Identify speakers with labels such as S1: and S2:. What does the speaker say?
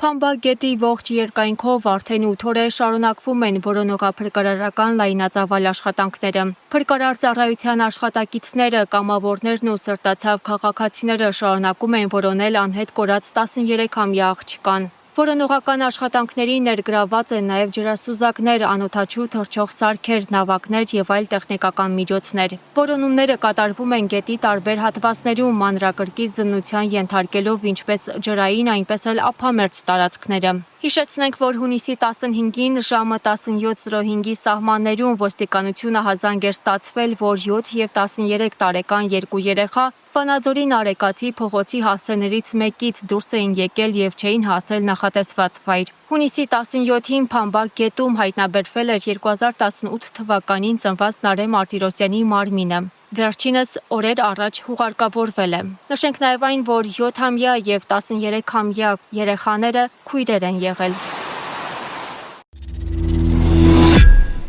S1: Փամբագետի ողջ երկայնքով արդեն 8 օր է շարունակվում են որոնողափրկարարական լայնածավալ աշխատանքները։ Փրկարար ծառայության աշխատակիցները, կամավորներն ու սրտացավ քաղաքացիները շարունակում են որոնել անհետ կորած 13-ամյա աղջկան։ Որոնողական աշխատանքներին ներգրաված են նաև ջրասուզակներ, անօդաչու թռչող սարքեր, նավակներ եւ այլ տեխնիկական միջոցներ։ Որոնումները կատարվում են գետի տարբեր հատվածներում, մանրակրկիտ զննության ենթարկելով ինչպես ջրային, այնպես էլ ափամերձ տարածքները։ Հիշեցնենք, որ հունիսի 15-ին ժամը 17:05-ի սահմաններում ոստիկանությունը հազանգ էր ստացվել, որ 7 եւ 13 տարեկան երկու երեխա Վանաձորի Նարեկացի փողոցի հասցեներից մեկից դուրս էին եկել եւ չէին հասել նախատեսված վայր։ Հունիսի 17-ին Փամբագ գետում հայտնաբերվել էր 2018 թվականին ծնված Նարէ Մարտիրոսյանի մարմինը։ Վերջինս օրեր առաջ հուղարկավորվել է։ Նշենք նաև այն, որ 7-ամյա եւ 13-ամյա երեխաները քույրեր են եղել։